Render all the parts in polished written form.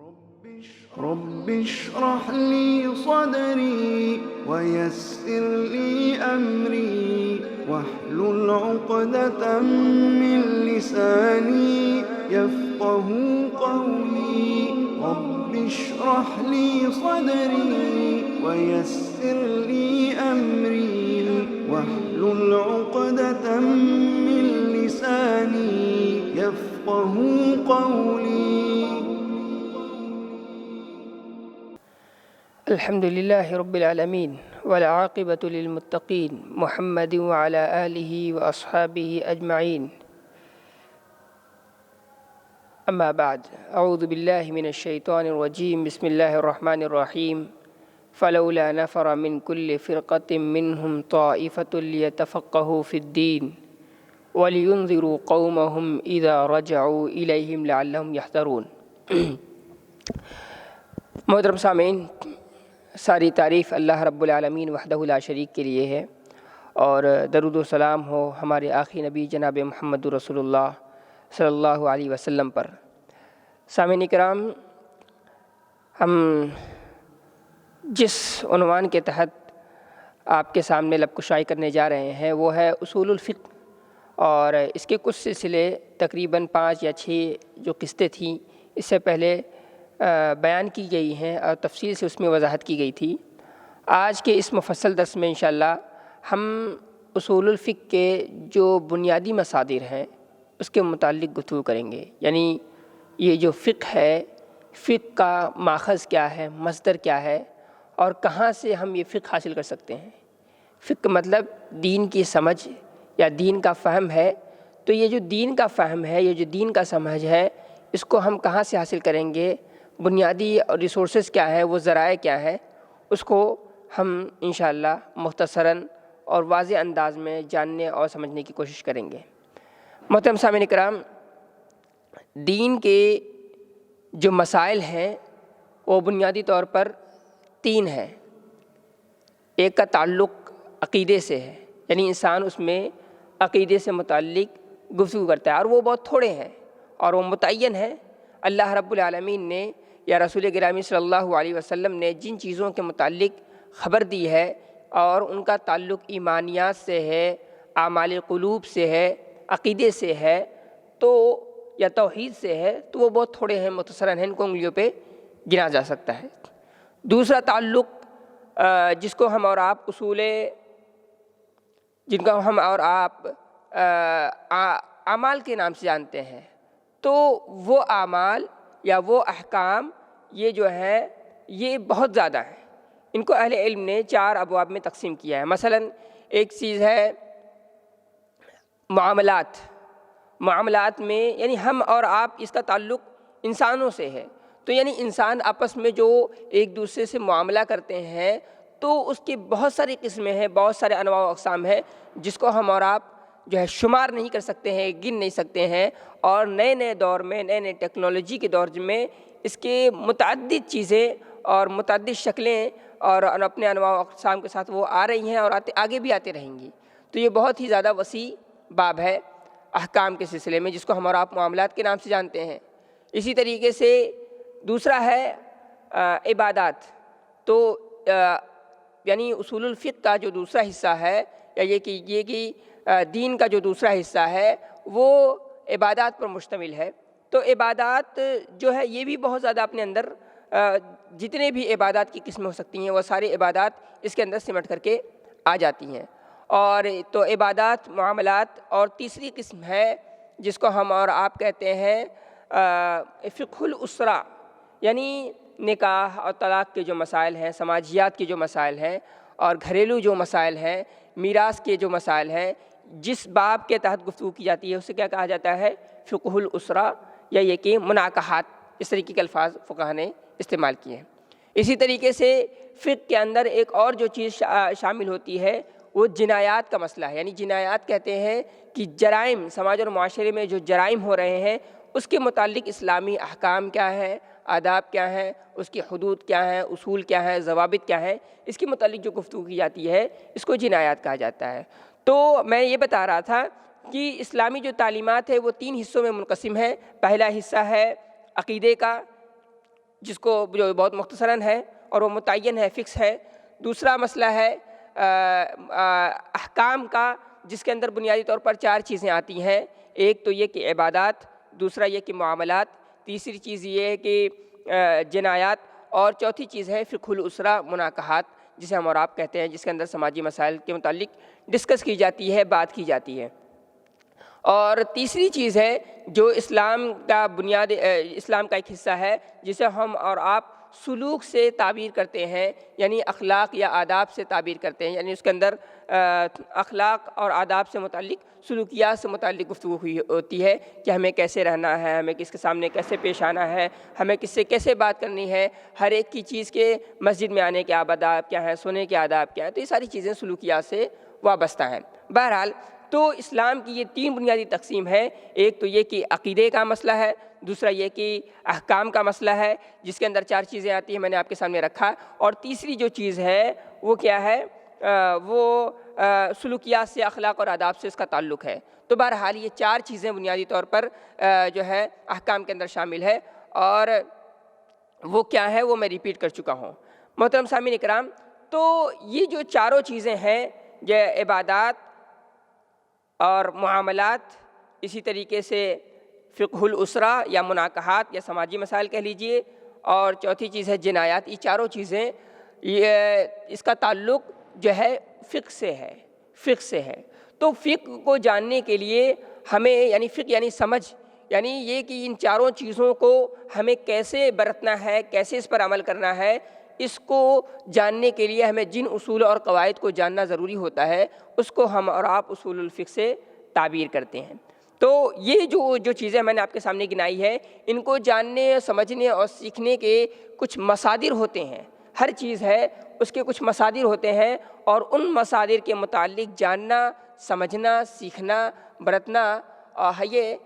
رب اشرح لي صدري ويسر لي أمري واحلل عقدة من لساني يفقه قولي رب اشرح لي صدري ويسر لي أمري واحلل عقدة من لساني يفقه قولي. الحمد لله رب العالمين والعاقبة للمتقين محمد وعلى آله وأصحابه أجمعين. أما بعد، أعوذ بالله من الشيطان الرجيم. بسم الله الرحمن الرحيم. فلولا نفر من كل فرقة منهم طائفة ليتفقهوا في الدين ولينذروا قومهم إذا رجعوا إليهم لعلهم يحذرون. محترم سامعین، ساری تعریف اللہ رب العالمین وحدہ لا شریک کے لیے ہے، اور درود و سلام ہو ہمارے آخری نبی جناب محمد رسول اللہ صلی اللہ علیہ وسلم پر. سامعین کرام، ہم جس عنوان کے تحت آپ کے سامنے لب کشائی کرنے جا رہے ہیں وہ ہے اصول الفقہ، اور اس کے کچھ سلسلے تقریباً 5 یا 6 جو قسطیں تھیں اس سے پہلے بیان کی گئی ہیں اور تفصیل سے اس میں وضاحت کی گئی تھی. آج کے اس مفصل درس میں انشاءاللہ ہم اصول الفقہ کے جو بنیادی مصادر ہیں اس کے متعلق گفتگو کریں گے. یعنی یہ جو فقہ ہے، فقہ کا ماخذ کیا ہے، مصدر کیا ہے، اور کہاں سے ہم یہ فقہ حاصل کر سکتے ہیں. فقہ مطلب دین کی سمجھ یا دین کا فہم ہے. تو یہ جو دین کا فہم ہے، یہ جو دین کا سمجھ ہے، اس کو ہم کہاں سے حاصل کریں گے، بنیادی ریسورسز کیا ہے، وہ ذرائع کیا ہے، اس کو ہم انشاءاللہ مختصراً اور واضح انداز میں جاننے اور سمجھنے کی کوشش کریں گے. محترم سامعین کرام، دین کے جو مسائل ہیں وہ بنیادی طور پر 3 ہیں. ایک کا تعلق عقیدے سے ہے، یعنی انسان اس میں عقیدے سے متعلق گفتگو کرتا ہے، اور وہ بہت تھوڑے ہیں اور وہ متعین ہیں. اللہ رب العالمین نے یا رسول گرامی صلی اللہ علیہ وسلم نے جن چیزوں کے متعلق خبر دی ہے اور ان کا تعلق ایمانیات سے ہے، اعمال قلوب سے ہے، عقیدے سے ہے تو یا توحید سے ہے، تو وہ بہت تھوڑے ہیں، مختصراً ہیں، ان کو انگلیوں پہ گنا جا سکتا ہے. دوسرا تعلق جس کو ہم اور آپ جن کا ہم اور آپ اعمال کے نام سے جانتے ہیں، تو وہ اعمال یا وہ احکام یہ جو ہے یہ بہت زیادہ ہیں. ان کو اہل علم نے 4 ابواب میں تقسیم کیا ہے. مثلا ایک چیز ہے معاملات میں، یعنی ہم اور آپ اس کا تعلق انسانوں سے ہے. تو یعنی انسان آپس میں جو ایک دوسرے سے معاملہ کرتے ہیں تو اس کی بہت ساری قسمیں ہیں، بہت سارے انواع و اقسام ہیں جس کو ہم اور آپ جو ہے شمار نہیں کر سکتے ہیں، گن نہیں سکتے ہیں. اور نئے دور میں، نئے ٹیکنالوجی کے دور میں اس کے متعدد چیزیں اور متعدد شکلیں اور اپنے انواع و اقسام کے ساتھ وہ آ رہی ہیں اور آگے بھی آتے رہیں گی. تو یہ بہت ہی زیادہ وسیع باب ہے احکام کے سلسلے میں، جس کو ہم اور آپ معاملات کے نام سے جانتے ہیں. اسی طریقے سے دوسرا ہے عبادات. تو یعنی اصول الفقہ کا جو دوسرا حصہ ہے، یا یہ کہ دین کا جو دوسرا حصہ ہے وہ عبادات پر مشتمل ہے. تو عبادات جو ہے یہ بھی بہت زیادہ اپنے اندر جتنے بھی عبادات کی قسمیں ہو سکتی ہیں وہ ساری عبادات اس کے اندر سمٹ کر کے آ جاتی ہیں. اور تو عبادات، معاملات، اور تیسری قسم ہے جس کو ہم اور آپ کہتے ہیں فقہ الاسرہ، یعنی نکاح اور طلاق کے جو مسائل ہیں، سماجیات کے جو مسائل ہیں، اور گھریلو جو مسائل ہیں، میراث کے جو مسائل ہیں، جس باب کے تحت گفتگو کی جاتی ہے اسے کیا کہا جاتا ہے؟ فقہ الاسرہ، یا یہ کہ مناکحات، اس طریقے کے الفاظ فقہا نے استعمال کیے ہیں. اسی طریقے سے فقہ کے اندر ایک اور جو چیز شامل ہوتی ہے وہ جنایات کا مسئلہ ہے. یعنی جنایات کہتے ہیں کہ جرائم، سماج اور معاشرے میں جو جرائم ہو رہے ہیں اس کے متعلق اسلامی احکام کیا ہے، آداب کیا ہیں، اس کی حدود کیا ہیں، اصول کیا ہیں، ضوابط کیا ہیں، اس کے متعلق جو گفتگو کی جاتی ہے اس کو جنایات کہا جاتا ہے. تو میں یہ بتا رہا تھا کہ اسلامی جو تعلیمات ہے وہ 3 حصوں میں منقسم ہے. پہلا حصہ ہے عقیدے کا، جس کو جو بہت مختصراً ہے اور وہ متعین ہے، فکس ہے۔ دوسرا مسئلہ ہے احکام کا، جس کے اندر بنیادی طور پر 4 چیزیں آتی ہیں۔ ایک تو یہ کہ عبادات، دوسرا یہ کہ معاملات، تیسری چیز یہ ہے کہ جنایات، اور چوتھی چیز ہے فقہ الاسرہ، مناکحات، جسے ہم اور آپ کہتے ہیں، جس کے اندر سماجی مسائل کے متعلق ڈسکس کی جاتی ہے، بات کی جاتی ہے۔ اور تیسری چیز ہے جو اسلام کا اسلام کا ایک حصہ ہے، جسے ہم اور آپ سلوک سے تعبیر کرتے ہیں، یعنی اخلاق یا آداب سے تعبیر کرتے ہیں، یعنی اس کے اندر اخلاق اور آداب سے متعلق، سلوکیات سے متعلق گفتگو ہوتی ہے کہ ہمیں کیسے رہنا ہے، ہمیں کس کے سامنے کیسے پیش آنا ہے، ہمیں کس سے کیسے بات کرنی ہے، ہر ایک کی چیز کے مسجد میں آنے کے آداب کیا ہیں، سونے کے آداب کیا ہیں۔ تو یہ ساری چیزیں سلوکیات سے وابستہ ہیں۔ بہرحال تو اسلام کی یہ 3 بنیادی تقسیم ہے۔ ایک تو یہ کہ عقیدے کا مسئلہ ہے، دوسرا یہ کہ احکام کا مسئلہ ہے، جس کے اندر 4 چیزیں آتی ہیں، میں نے آپ کے سامنے رکھا، اور تیسری جو چیز ہے وہ کیا ہے، وہ سلوکیات سے، اخلاق اور آداب سے اس کا تعلق ہے۔ تو بہرحال یہ 4 چیزیں بنیادی طور پر جو ہے احکام کے اندر شامل ہے، اور وہ کیا ہے وہ میں ریپیٹ کر چکا ہوں۔ محترم سامعین اکرام، تو یہ جو 4 چیزیں ہیں، یہ عبادات اور معاملات، اسی طریقے سے فقہ الاسرہ یا مناکحات یا سماجی مسائل کہہ لیجئے، اور چوتھی چیز ہے جنایات، یہ 4 چیزیں اس کا تعلق جو ہے فقہ سے ہے۔ تو فقہ کو جاننے کے لیے ہمیں، یعنی فقہ یعنی سمجھ، یعنی یہ کہ ان 4 چیزوں کو ہمیں کیسے برتنا ہے، کیسے اس پر عمل کرنا ہے، اس کو جاننے کے لیے ہمیں جن اصول اور قواعد کو جاننا ضروری ہوتا ہے، اس کو ہم اور آپ اصول الفقہ سے تعبیر کرتے ہیں۔ تو یہ جو چیزیں میں نے آپ کے سامنے گنائی ہے، ان کو جاننے، سمجھنے اور سیکھنے کے کچھ مصادر ہوتے ہیں۔ ہر چیز ہے اس کے کچھ مصادر ہوتے ہیں، اور ان مصادر کے متعلق جاننا، سمجھنا، سیکھنا، برتنا، یہ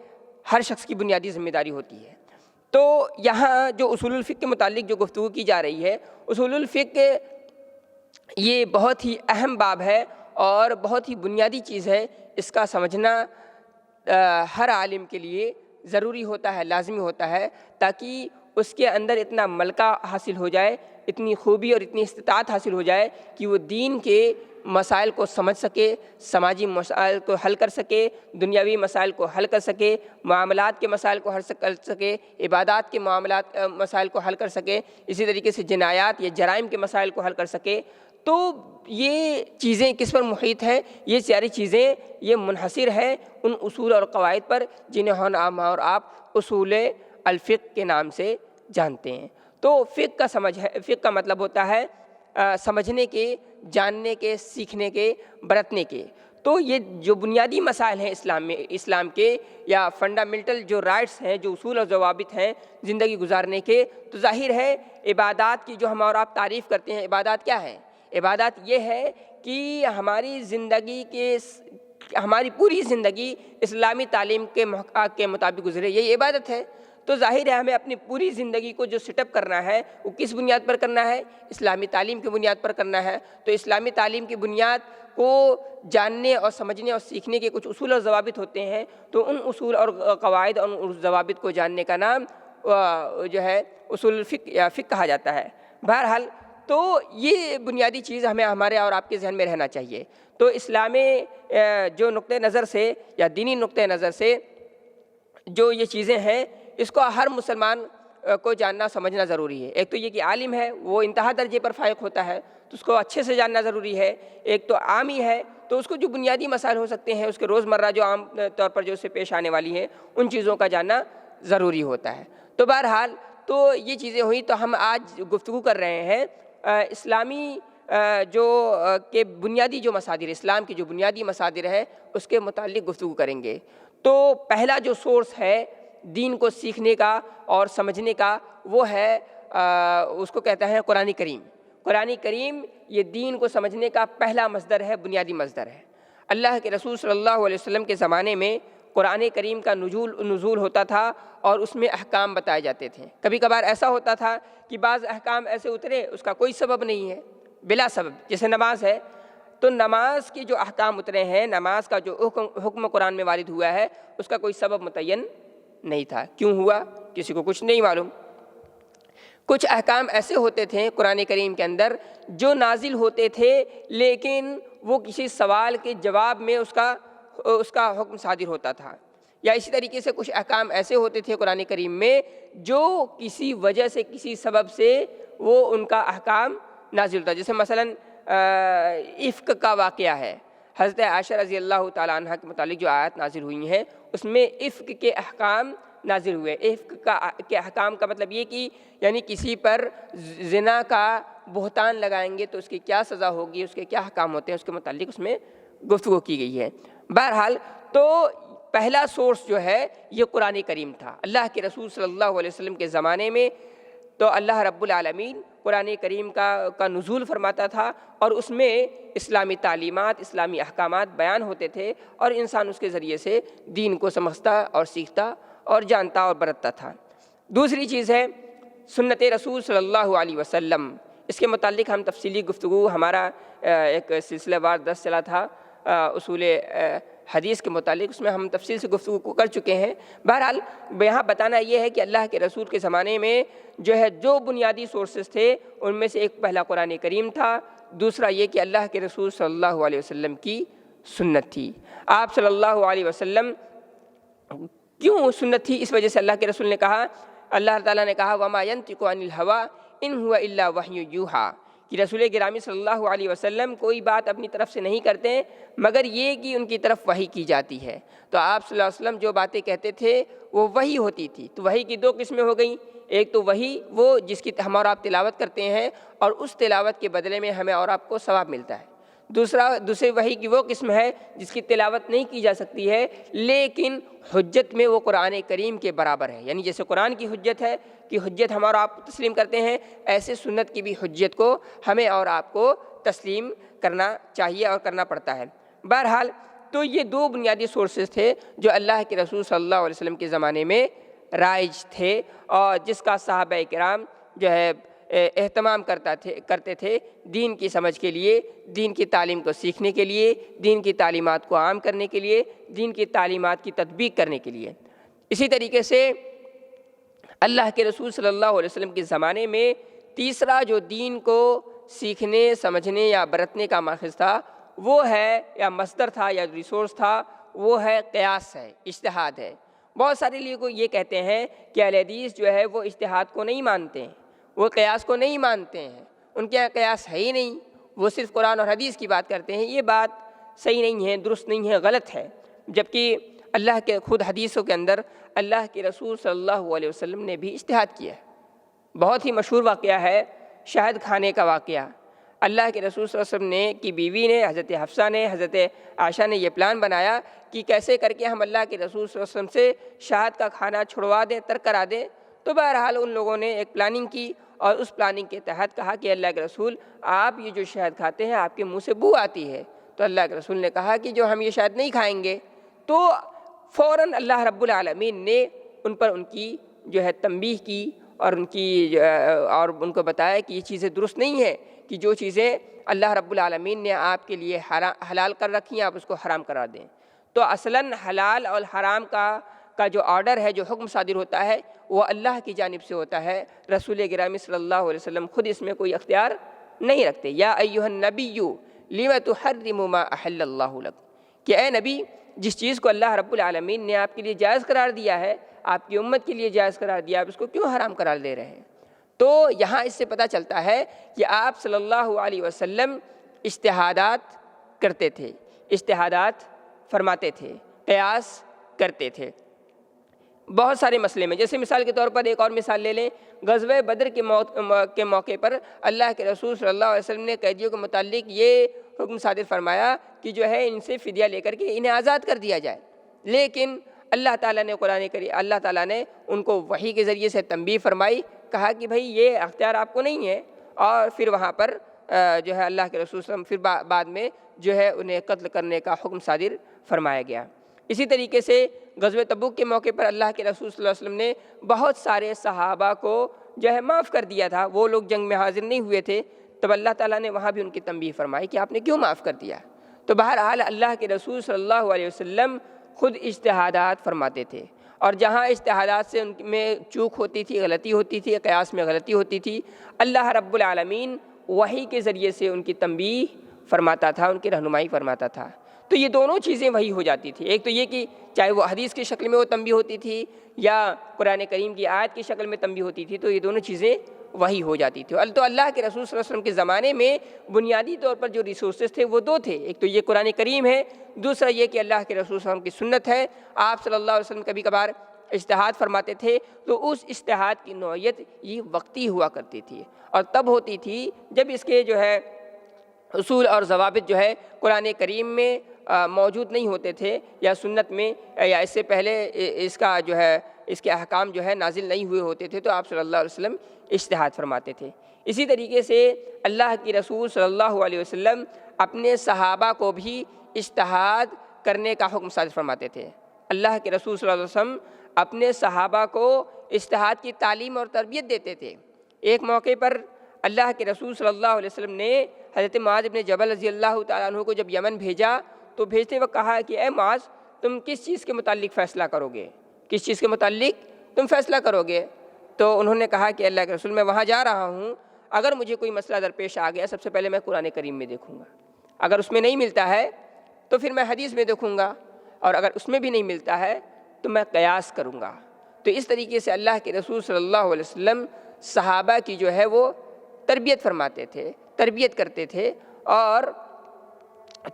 ہر شخص کی بنیادی ذمہ داری ہوتی ہے۔ تو یہاں جو اصول الفقہ کے متعلق جو گفتگو کی جا رہی ہے، اصول الفقہ یہ بہت ہی اہم باب ہے اور بہت ہی بنیادی چیز ہے۔ اس کا سمجھنا ہر عالم کے لیے ضروری ہوتا ہے، لازمی ہوتا ہے، تاکہ اس کے اندر اتنا ملکہ حاصل ہو جائے، اتنی خوبی اور اتنی استطاعت حاصل ہو جائے کہ وہ دین کے مسائل کو سمجھ سکے، سماجی مسائل کو حل کر سکے، دنیاوی مسائل کو حل کر سکے، معاملات کے مسائل کو حل کر سکے، عبادات کے مسائل کو حل کر سکے، اسی طریقے سے جنایات یا جرائم کے مسائل کو حل کر سکے۔ تو یہ چیزیں کس پر محیط ہیں؟ یہ ساری چیزیں یہ منحصر ہے ان اصول اور قواعد پر جنہیں ہم اور آپ اصول الفقہ کے نام سے جانتے ہیں۔ تو فقہ کا مطلب ہوتا ہے سمجھنے کے، جاننے کے، سیکھنے کے، برتنے کے۔ تو یہ جو بنیادی مسائل ہیں اسلام کے، یا فنڈامنٹل جو رائٹس ہیں، جو اصول اور ضوابط ہیں زندگی گزارنے کے، تو ظاہر ہے عبادات کی جو ہم اور آپ تعریف کرتے ہیں، عبادات کیا ہے؟ عبادات یہ ہے کہ ہماری پوری زندگی اسلامی تعلیم کے مطابق گزرے، یہی عبادت ہے۔ تو ظاہر ہے ہمیں اپنی پوری زندگی کو جو سیٹ اپ کرنا ہے وہ کس بنیاد پر کرنا ہے؟ اسلامی تعلیم کی بنیاد پر کرنا ہے۔ تو اسلامی تعلیم کی بنیاد کو جاننے اور سمجھنے اور سیکھنے کے کچھ اصول اور ضوابط ہوتے ہیں، تو ان اصول اور قواعد اور ان ضوابط کو جاننے کا نام جو ہے اصول الفقہ یا فقہ کہا جاتا ہے۔ بہرحال تو یہ بنیادی چیز ہمیں ہمارے اور آپ کے ذہن میں رہنا چاہیے۔ تو اسلامی جو نقطۂ نظر سے یا دینی نقطۂ نظر سے جو یہ چیزیں ہیں، اس کو ہر مسلمان کو جاننا سمجھنا ضروری ہے۔ ایک تو یہ کہ عالم ہے وہ انتہا درجے پر فائق ہوتا ہے، تو اس کو اچھے سے جاننا ضروری ہے۔ ایک تو عامی ہے، تو اس کو جو بنیادی مسائل ہو سکتے ہیں، اس کے روزمرہ جو عام طور پر جو اسے پیش آنے والی ہیں، ان چیزوں کا جاننا ضروری ہوتا ہے۔ تو بہرحال تو یہ چیزیں ہوئیں، تو ہم آج گفتگو کر رہے ہیں اسلامی کہ بنیادی جو مصادر، اسلام کی جو بنیادی مصادر ہیں، اس کے متعلق گفتگو کریں گے۔ تو پہلا جو سورس ہے دین کو سیکھنے کا اور سمجھنے کا، وہ ہے اس کو کہتے ہیں قرآن کریم۔ قرآن کریم یہ دین کو سمجھنے کا پہلا مصدر ہے، بنیادی مصدر ہے۔ اللہ کے رسول صلی اللہ علیہ وسلم کے زمانے میں قرآن کریم کا نزول ہوتا تھا اور اس میں احکام بتائے جاتے تھے۔ کبھی کبھار ایسا ہوتا تھا کہ بعض احکام ایسے اترے اس کا کوئی سبب نہیں ہے، بلا سبب، جیسے نماز ہے، تو نماز کی جو احکام اترے ہیں، نماز کا جو حکم قرآن میں وارد ہوا ہے، اس کا کوئی سبب متعین نہیں تھا۔ کیوں ہوا؟ کسی کو کچھ نہیں معلوم۔ کچھ احکام ایسے ہوتے تھے قرآن کریم کے اندر جو نازل ہوتے تھے لیکن وہ کسی سوال کے جواب میں اس کا حکم صادر ہوتا تھا، یا اسی طریقے سے کچھ احکام ایسے ہوتے تھے قرآن کریم میں جو کسی وجہ سے کسی سبب سے وہ ان کا احکام نازل ہوتا ہے۔ جیسے مثلاً عفق کا واقعہ ہے، حضرت عائشہ رضی اللہ تعالیٰ عنہ کے متعلق جو آیات نازل ہوئی ہیں اس میں عفق کے احکام نازل ہوئے۔ عفق کے احکام کا مطلب یہ کہ یعنی کسی پر زنا کا بہتان لگائیں گے تو اس کی کیا سزا ہوگی، اس کے کیا احکام ہوتے ہیں، اس کے متعلق اس میں گفتگو کی گئی ہے۔ بہرحال تو پہلا سورس جو ہے یہ قرآن کریم تھا۔ اللہ کے رسول صلی اللہ علیہ وسلم کے زمانے میں تو اللہ رب العالمین قرآن کریم کا نزول فرماتا تھا اور اس میں اسلامی تعلیمات، اسلامی احکامات بیان ہوتے تھے اور انسان اس کے ذریعے سے دین کو سمجھتا اور سیکھتا اور جانتا اور برتتا تھا۔ دوسری چیز ہے سنت رسول صلی اللہ علیہ وسلم۔ اس کے متعلق ہم تفصیلی گفتگو، ہمارا ایک سلسلہ وار درس چلا تھا اصول حدیث کے متعلق، اس میں ہم تفصیل سے گفتگو کر چکے ہیں۔ بہرحال یہاں بتانا یہ ہے کہ اللہ کے رسول کے زمانے میں جو بنیادی سورسز تھے ان میں سے ایک پہلا قرآن کریم تھا، دوسرا یہ کہ اللہ کے رسول صلی اللہ علیہ وسلم کی سنت تھی۔ آپ صلی اللہ علیہ وسلم کیوں سنت تھی؟ اس وجہ سے اللہ کے رسول نے کہا، اللہ تعالیٰ نے کہا وَمَا يَنْطِقُ عَنِ الْهَوَىٰ إِنْ هُوَ إِلَّا وَحْيٌ يُوحَىٰ، کہ رسول گرامی صلی اللہ علیہ وسلم کوئی بات اپنی طرف سے نہیں کرتے مگر یہ کہ ان کی طرف وحی کی جاتی ہے۔ تو آپ صلی اللہ علیہ وسلم جو باتیں کہتے تھے وہ وحی ہوتی تھی۔ تو وحی کی دو قسمیں ہو گئیں، ایک تو وحی وہ جس کی ہم اور آپ تلاوت کرتے ہیں اور اس تلاوت کے بدلے میں ہمیں اور آپ کو ثواب ملتا ہے۔ دوسری وحی کی وہ قسم ہے جس کی تلاوت نہیں کی جا سکتی ہے لیکن حجت میں وہ قرآن کریم کے برابر ہے، یعنی جیسے قرآن کی حجت ہے کہ حجت ہم اور آپ تسلیم کرتے ہیں، ایسے سنت کی بھی حجت کو ہمیں اور آپ کو تسلیم کرنا چاہیے اور کرنا پڑتا ہے۔ بہرحال تو یہ دو بنیادی سورسز تھے جو اللہ کے رسول صلی اللہ علیہ وسلم کے زمانے میں رائج تھے اور جس کا صحابہ کرام جو ہے اہتمام کرتے تھے دین کی سمجھ کے لیے، دین کی تعلیم کو سیکھنے کے لیے، دین کی تعلیمات کو عام کرنے کے لیے، دین کی تعلیمات کی تطبیق کرنے کے لیے۔ اسی طریقے سے اللہ کے رسول صلی اللہ علیہ وسلم کے زمانے میں تیسرا جو دین کو سیکھنے، سمجھنے یا برتنے کا ماخذ تھا وہ ہے یا مصدر تھا یا ریسورس تھا وہ ہے قیاس ہے، اجتہاد ہے۔ بہت سارے لوگ یہ کہتے ہیں کہ اہل حدیث جو ہے وہ اجتہاد کو نہیں مانتے ہیں، وہ قیاس کو نہیں مانتے ہیں، ان کے یہاں قیاس ہے ہی نہیں، وہ صرف قرآن اور حدیث کی بات کرتے ہیں۔ یہ بات صحیح نہیں ہے، درست نہیں ہے، غلط ہے۔ جبکہ اللہ کے خود حدیثوں کے اندر اللہ کے رسول صلی اللہ علیہ وسلم نے بھی اجتہاد کیا ہے۔ بہت ہی مشہور واقعہ ہے شہد کھانے کا واقعہ۔ اللہ کے رسول صلی اللہ علیہ وسلم کی بیوی نے، حضرت حفصہ نے، حضرت عائشہ نے یہ پلان بنایا کہ کیسے کر کے ہم اللہ کے رسول صلی اللہ علیہ وسلم سے شہد کا کھانا چھڑوا دیں، ترک کرا دیں۔ تو بہرحال ان لوگوں نے ایک پلاننگ کی اور اس پلاننگ کے تحت کہا کہ اللہ کے رسول آپ یہ جو شہد کھاتے ہیں آپ کے منہ سے بو آتی ہے۔ تو اللہ کے رسول نے کہا کہ جو ہم یہ شہد نہیں کھائیں گے۔ تو فوراً اللہ رب العالمین نے ان پر ان کی جو ہے تنبیہ کی اور ان کو بتایا کہ یہ چیزیں درست نہیں ہیں، کہ جو چیزیں اللہ رب العالمین نے آپ کے لیے حلال کر رکھی ہیں آپ اس کو حرام کرا دیں۔ تو اصلاً حلال اور حرام کا جو آرڈر ہے، جو حکم صادر ہوتا ہے وہ اللہ کی جانب سے ہوتا ہے، رسول گرامی صلی اللہ علیہ وسلم خود اس میں کوئی اختیار نہیں رکھتے۔ یا ایھا النبی لم تحرم ما احل اللہ لک، کہ اے نبی جس چیز کو اللہ رب العالمین نے آپ کے لیے جائز قرار دیا ہے، آپ کی امت کے لیے جائز قرار دیا، آپ اس کو کیوں حرام قرار دے رہے ہیں؟ تو یہاں اس سے پتہ چلتا ہے کہ آپ صلی اللہ علیہ وسلم اجتہادات کرتے تھے، اجتہادات فرماتے تھے، قیاس کرتے تھے بہت سارے مسئلے میں۔ جیسے مثال کے طور پر ایک اور مثال لے لیں، غزوہ بدر کے موقع پر اللہ کے رسول صلی اللہ علیہ وسلم نے قیدیوں کے متعلق یہ حکم صادر فرمایا کہ جو ہے ان سے فدیہ لے کر کے انہیں آزاد کر دیا جائے، لیکن اللہ تعالیٰ نے ان کو وحی کے ذریعے سے تنبیہ فرمائی، کہا کہ بھائی یہ اختیار آپ کو نہیں ہے، اور پھر وہاں پر جو ہے اللہ کے رسول صلی اللہ علیہ وسلم پھر بعد میں جو ہے انہیں قتل کرنے کا حکم صادر فرمایا گیا۔ اسی طریقے سے غزوہ تبوک کے موقع پر اللہ کے رسول صلی اللہ علیہ وسلم نے بہت سارے صحابہ کو جو ہے معاف کر دیا تھا، وہ لوگ جنگ میں حاضر نہیں ہوئے تھے، تب اللہ تعالیٰ نے وہاں بھی ان کی تنبیہ فرمائی کہ آپ نے کیوں معاف کر دیا۔ تو بہرحال اللہ کے رسول صلی اللہ علیہ وسلم خود اجتہادات فرماتے تھے اور جہاں اجتہادات سے ان میں چوک ہوتی تھی، غلطی ہوتی تھی، قیاس میں غلطی ہوتی تھی، اللہ رب العالمین وحی کے ذریعے سے ان کی تنبیہ فرماتا تھا، ان کی رہنمائی فرماتا تھا۔ تو یہ دونوں چیزیں وہی ہو جاتی تھی، ایک تو یہ کہ چاہے وہ حدیث کی شکل میں وہ تنبیہ ہوتی تھی یا قرآن کریم کی آیت کی شکل میں تنبیہ ہوتی تھی، تو یہ دونوں چیزیں وہی ہو جاتی تھی۔ تو اللہ کے رسول صلی اللہ علیہ وسلم کے زمانے میں بنیادی طور پر جو ریسورسز تھے وہ دو تھے، ایک تو یہ قرآن کریم ہے، دوسرا یہ کہ اللہ کے رسول صلی اللہ علیہ وسلم کی سنت ہے۔ آپ صلی اللہ علیہ وسلم کبھی کبھار اجتہاد فرماتے تھے تو اس اجتہاد کی نوعیت یہ وقتی ہوا کرتی تھی، اور تب ہوتی تھی جب اس کے جو ہے اصول اور ضوابط جو ہے قرآن کریم میں موجود نہیں ہوتے تھے، یا سنت میں، یا اس سے پہلے اس کا جو ہے اس کے احکام جو ہے نازل نہیں ہوئے ہوتے تھے، تو آپ صلی اللہ علیہ وسلم اجتہاد فرماتے تھے۔ اسی طریقے سے اللہ کی رسول صلی اللہ علیہ وسلم اپنے صحابہ کو بھی اجتہاد کرنے کا حکم صادر فرماتے تھے۔ اللہ کے رسول صلی اللہ علیہ وسلم اپنے صحابہ کو اجتہاد کی تعلیم اور تربیت دیتے تھے۔ ایک موقع پر اللہ کے رسول صلی اللہ علیہ وسلم نے حضرت معاذ بن جبل رضی اللہ تعالیٰ عنہ کو جب یمن بھیجا تو بھیجتے وقت کہا کہ اے معاذ، تم کس چیز کے متعلق فیصلہ کرو گے، کس چیز کے متعلق تم فیصلہ کرو گے؟ تو انہوں نے کہا کہ اللہ کے رسول، میں وہاں جا رہا ہوں، اگر مجھے کوئی مسئلہ درپیش آ گیا سب سے پہلے میں قرآن کریم میں دیکھوں گا، اگر اس میں نہیں ملتا ہے تو پھر میں حدیث میں دیکھوں گا، اور اگر اس میں بھی نہیں ملتا ہے تو میں قیاس کروں گا۔ تو اس طریقے سے اللہ کے رسول صلی اللہ علیہ وسلم صحابہ کی جو ہے وہ تربیت فرماتے تھے، تربیت کرتے تھے۔ اور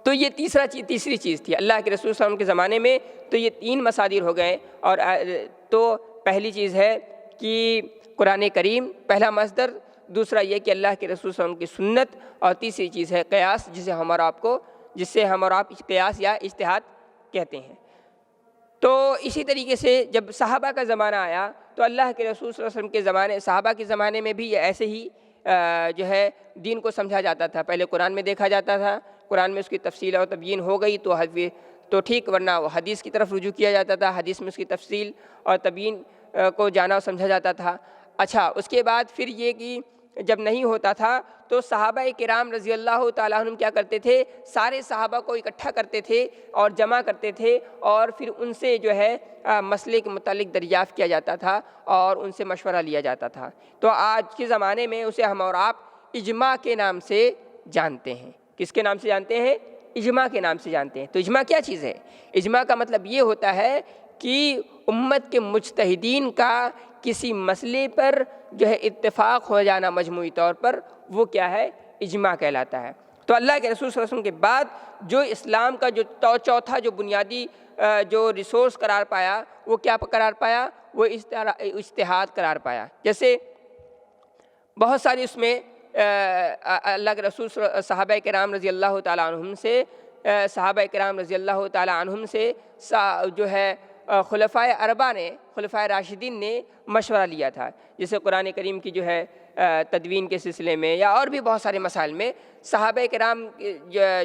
تو یہ تیسری چیز تھی اللہ کے رسول صلی اللہ علیہ وسلم کے زمانے میں، تو یہ 3 مصادر ہو گئے۔ اور تو پہلی چیز ہے کہ قرآن کریم پہلا مصدر، دوسرا یہ کہ اللہ کے رسول صلی اللہ علیہ وسلم کی سنت، اور تیسری چیز ہے قیاس، جسے ہم اور آپ قیاس یا اجتہاد کہتے ہیں۔ تو اسی طریقے سے جب صحابہ کا زمانہ آیا تو اللہ کے رسول صلی اللہ علیہ وسلم کے صحابہ کے زمانے میں بھی ایسے ہی جو ہے دین کو سمجھا جاتا تھا۔ پہلے قرآن میں دیکھا جاتا تھا، قرآن میں اس کی تفصیل اور تبیین ہو گئی تو ٹھیک، ورنہ وہ حدیث کی طرف رجوع کیا جاتا تھا، حدیث میں اس کی تفصیل اور تبیین کو جانا اور سمجھا جاتا تھا۔ اچھا، اس کے بعد پھر یہ کہ جب نہیں ہوتا تھا تو صحابہ کرام رضی اللہ تعالیٰ عنہم کیا کرتے تھے، سارے صحابہ کو اکٹھا کرتے تھے اور جمع کرتے تھے، اور پھر ان سے جو ہے مسئلے کے متعلق دریافت کیا جاتا تھا اور ان سے مشورہ لیا جاتا تھا۔ تو آج کے زمانے میں اسے ہم اور آپ اجماع کے نام سے جانتے ہیں۔ کس کے نام سے جانتے ہیں؟ اجماع کے نام سے جانتے ہیں۔ تو اجماع کیا چیز ہے؟ اجماع کا مطلب یہ ہوتا ہے کہ امت کے مجتہدین کا کسی مسئلے پر جو ہے اتفاق ہو جانا مجموعی طور پر، وہ کیا ہے؟ اجماع کہلاتا ہے۔ تو اللہ کے رسول صلی اللہ علیہ وسلم کے بعد جو اسلام کا جو چوتھا جو بنیادی جو ریسورس قرار پایا، وہ کیا قرار پایا؟ وہ اجتہاد قرار پایا۔ جیسے بہت ساری اس میں اللہ کے رسول صحابہ کرام رضی اللہ تعالیٰ عنہم سے جو ہے خلفائے اربعہ نے، خلفائے راشدین نے مشورہ لیا تھا، جیسے قرآن کریم کی جو ہے تدوین کے سلسلے میں یا اور بھی بہت سارے مسائل میں صحابہ کرام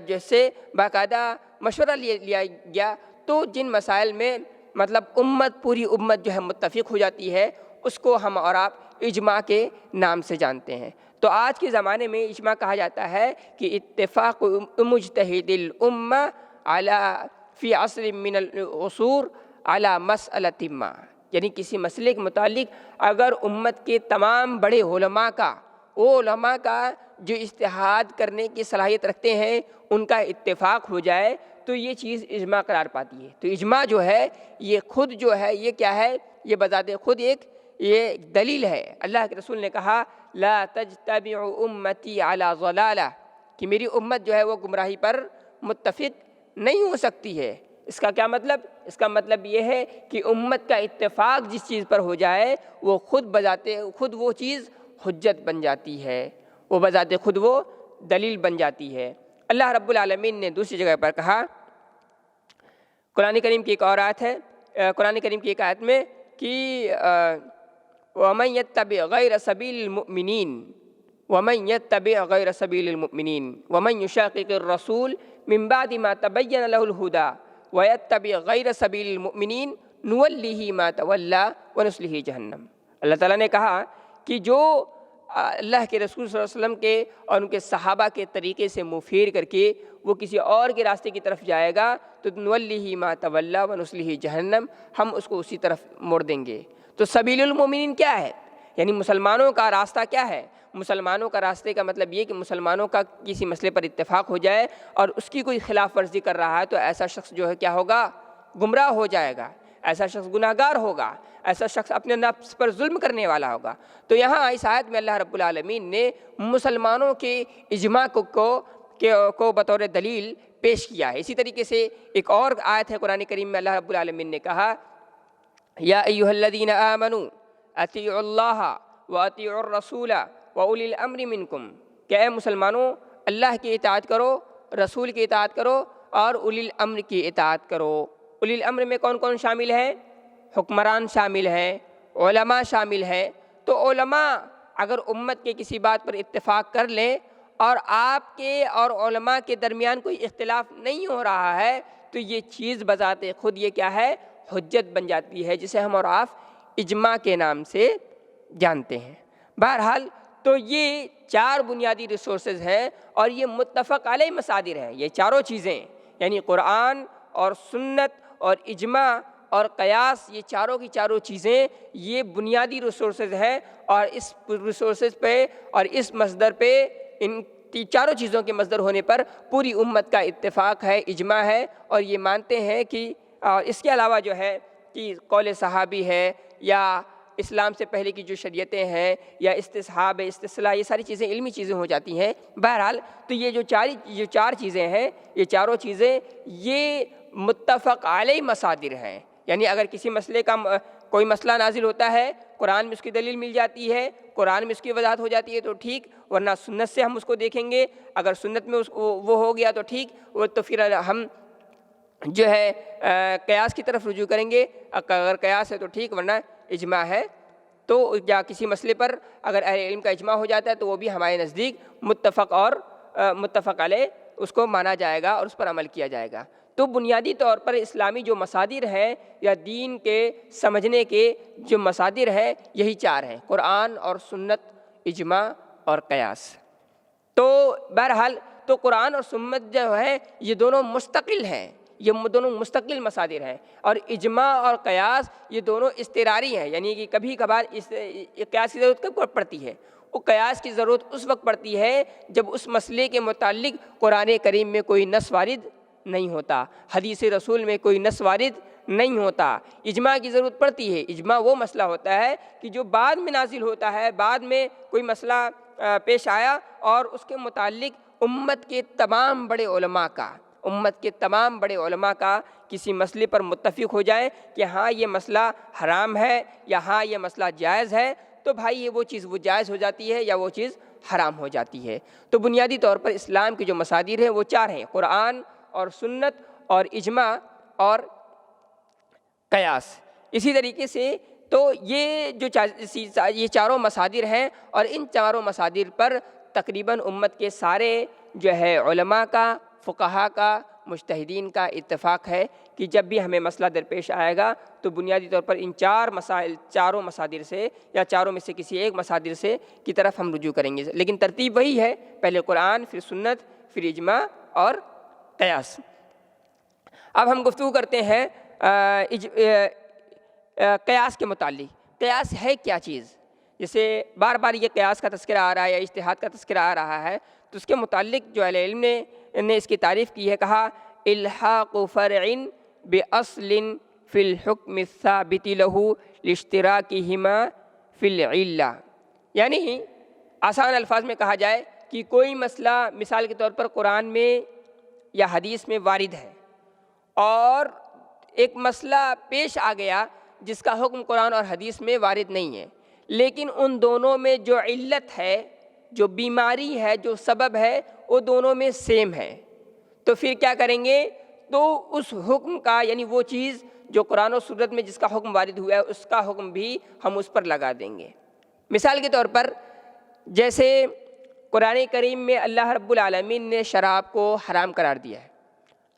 جیسے باقاعدہ مشورہ لیا گیا۔ تو جن مسائل میں مطلب پوری امت جو ہے متفق ہو جاتی ہے، اس کو ہم اور آپ اجماع کے نام سے جانتے ہیں۔ تو آج کے زمانے میں اجماع کہا جاتا ہے کہ اتفاق مجتہد الامہ فی عصر من العصور علی مسئلۃ ما، یعنی کسی مسئلے کے متعلق اگر امت کے تمام بڑے علماء کا جو اجتہاد کرنے کی صلاحیت رکھتے ہیں، ان کا اتفاق ہو جائے تو یہ چیز اجماع قرار پاتی ہے۔ تو اجماع جو ہے یہ خود جو ہے یہ کیا ہے؟ یہ بذات خود یہ دلیل ہے۔ اللہ کے رسول نے کہا لا تجتمع امتی علی ضلالہ، کہ میری امت جو ہے وہ گمراہی پر متفق نہیں ہو سکتی ہے۔ اس کا کیا مطلب؟ اس کا مطلب یہ ہے کہ امت کا اتفاق جس چیز پر ہو جائے وہ خود وہ چیز حجت بن جاتی ہے، وہ بذات خود وہ دلیل بن جاتی ہے۔ اللہ رب العالمین نے دوسری جگہ پر کہا، قرآن کریم کی ایک اور آیت ہے، قرآن کریم کی ایک آیت میں کہ وَمَن يَتَّبِعْ غَيْرَ سَبِيلِ الْمُؤْمِنِينَ وَمَن يَتَّبِعْ غَيْرَ سَبِيلِ الْمُؤْمِنِينَ وَمَن يُشَاقِقِ الرَّسُولَ مِن بَعْدِ مَا تَبَيَّنَ لَهُ الْهُدَى وَيَتَّبِعْ غَيْرَ سَبِيلِ الْمُؤْمِنِينَ نُوَلِّهِ مَا تَوَلَّى وَنُصْلِهِ جَهَنَّمَ۔ اللہ تعالیٰ نے کہا کہ جو اللہ کے رسول صلی اللہ علیہ وسلم کے اور ان کے صحابہ کے طریقے سے منہ پھیر کر کے وہ کسی اور کے راستے کی طرف جائے گا تو نولیہ ما تولی ونصلہ جہنم، ہم اس کو اسی طرف موڑ دیں گے۔ تو سبیل المومنین کیا ہے؟ یعنی مسلمانوں کا راستہ کیا ہے؟ مسلمانوں کا راستے کا مطلب یہ کہ مسلمانوں کا کسی مسئلے پر اتفاق ہو جائے اور اس کی کوئی خلاف ورزی کر رہا ہے تو ایسا شخص جو ہے کیا ہوگا؟ گمراہ ہو جائے گا، ایسا شخص گناہ گار ہوگا، ایسا شخص اپنے نفس پر ظلم کرنے والا ہوگا۔ تو یہاں اس آیت میں اللہ رب العالمین نے مسلمانوں کے اجماع کو بطور دلیل پیش کیا ہے۔ اسی طریقے سے ایک اور آیت ہے قرآن کریم میں اللہ رب العالمین نے کہا یا ایھا الذین آمنوا اطیعوا اللہ واطیعوا الرسول واولی الامر منکم، کہ اے مسلمانوں اللہ کی اطاعت کرو، رسول کی اطاعت کرو اور اولی الامر کی اطاعت کرو۔ اولی الامر میں کون کون شامل ہے؟ حکمران شامل ہیں، علماء شامل ہیں۔ تو علماء اگر امت کے کسی بات پر اتفاق کر لیں اور آپ کے اور علماء کے درمیان کوئی اختلاف نہیں ہو رہا ہے تو یہ چیز بذات خود یہ کیا ہے؟ حجت بن جاتی ہے، جسے ہم اور آپ اجماع کے نام سے جانتے ہیں۔ بہرحال تو یہ چار بنیادی ریسورسز ہیں اور یہ متفق علیہ مصادر ہیں۔ یہ چاروں چیزیں یعنی قرآن اور سنت اور اجماع اور قیاس، یہ چاروں کی چاروں چیزیں یہ بنیادی ریسورسز ہیں، اور اس ریسورسز پہ اور اس مصدر پہ، ان چاروں چیزوں کے مصدر ہونے پر پوری امت کا اتفاق ہے، اجماع ہے، اور یہ مانتے ہیں کہ اس کے علاوہ جو ہے کہ قول صحابی ہے یا اسلام سے پہلے کی جو شریعتیں ہیں یا استصحاب استصلاح، یہ ساری چیزیں علمی چیزیں ہو جاتی ہیں۔ بہرحال تو یہ جو چار چیزیں ہیں، یہ چاروں چیزیں یہ متفق علیہ مصادر ہیں۔ یعنی اگر کسی مسئلے کا کوئی مسئلہ نازل ہوتا ہے، قرآن میں اس کی دلیل مل جاتی ہے، قرآن میں اس کی وضاحت ہو جاتی ہے تو ٹھیک، ورنہ سنت سے ہم اس کو دیکھیں گے۔ اگر سنت میں وہ ہو گیا تو ٹھیک، وہ تو پھر ہم جو ہے قیاس کی طرف رجوع کریں گے۔ اگر قیاس ہے تو ٹھیک، ورنہ اجماع ہے تو یا کسی مسئلے پر اگر اہل علم کا اجماع ہو جاتا ہے تو وہ بھی ہمارے نزدیک متفق علیہ اس کو مانا جائے گا اور اس پر عمل کیا جائے گا۔ تو بنیادی طور پر اسلامی جو مصادر ہیں یا دین کے سمجھنے کے جو مصادر ہیں یہی چار ہیں: قرآن اور سنت، اجماع اور قیاس۔ تو بہرحال تو قرآن اور سنت جو ہے یہ دونوں مستقل ہیں، یہ دونوں مستقل مصادر ہیں، اور اجماع اور قیاس یہ دونوں اضطراری ہیں، یعنی کہ کبھی کبھار قیاس کی ضرورت کب پڑتی ہے؟ وہ قیاس کی ضرورت اس وقت پڑتی ہے جب اس مسئلے کے متعلق قرآن کریم میں کوئی نص وارد نہیں ہوتا، حدیث رسول میں کوئی نص وارد نہیں ہوتا۔ اجماع کی ضرورت پڑتی ہے۔ اجماع وہ مسئلہ ہوتا ہے کہ جو بعد میں نازل ہوتا ہے، بعد میں کوئی مسئلہ پیش آیا اور اس کے متعلق امت کے تمام بڑے علماء کا کسی مسئلے پر متفق ہو جائے کہ ہاں یہ مسئلہ حرام ہے یا ہاں یہ مسئلہ جائز ہے، تو بھائی یہ وہ چیز وہ جائز ہو جاتی ہے یا وہ چیز حرام ہو جاتی ہے۔ تو بنیادی طور پر اسلام کی جو مصادر ہیں وہ چار ہیں: قرآن اور سنت اور اجماع اور قیاس۔ اسی طریقے سے تو یہ چاروں مصادر ہیں، اور ان چاروں مصادر پر تقریباً امت کے سارے جو ہے علماء کا، فقہاء کا، مجتہدین کا اتفاق ہے کہ جب بھی ہمیں مسئلہ درپیش آئے گا تو بنیادی طور پر ان چاروں مصادر سے یا چاروں میں سے کسی ایک مصادر سے کی طرف ہم رجوع کریں گے، لیکن ترتیب وہی ہے: پہلے قرآن، پھر سنت، پھر اجماع اور قیاس۔ اب ہم گفتگو کرتے ہیں قیاس کے متعلق۔ قیاس ہے کیا چیز؟ جیسے بار بار یہ قیاس کا تذکرہ آ رہا ہے یا اجتہاد کا تذکرہ آ رہا ہے، تو اس کے متعلق جو اہل علم نے اس کی تعریف کی ہے، کہا الحاق فرع باصل فی الحکم الثابت له لاشتراکہما فی العلہ۔ یعنی آسان الفاظ میں کہا جائے کہ کوئی مسئلہ مثال کے طور پر قرآن میں یا حدیث میں وارد ہے اور ایک مسئلہ پیش آ گیا جس کا حکم قرآن اور حدیث میں وارد نہیں ہے، لیکن ان دونوں میں جو علت ہے، جو بیماری ہے، جو سبب ہے، وہ دونوں میں سیم ہے، تو پھر کیا کریں گے؟ تو اس حکم کا، یعنی وہ چیز جو قرآن و سنت میں جس کا حکم وارد ہوا ہے اس کا حکم بھی ہم اس پر لگا دیں گے۔ مثال کے طور پر جیسے قرآن کریم میں اللہ رب العالمین نے شراب کو حرام قرار دیا ہے۔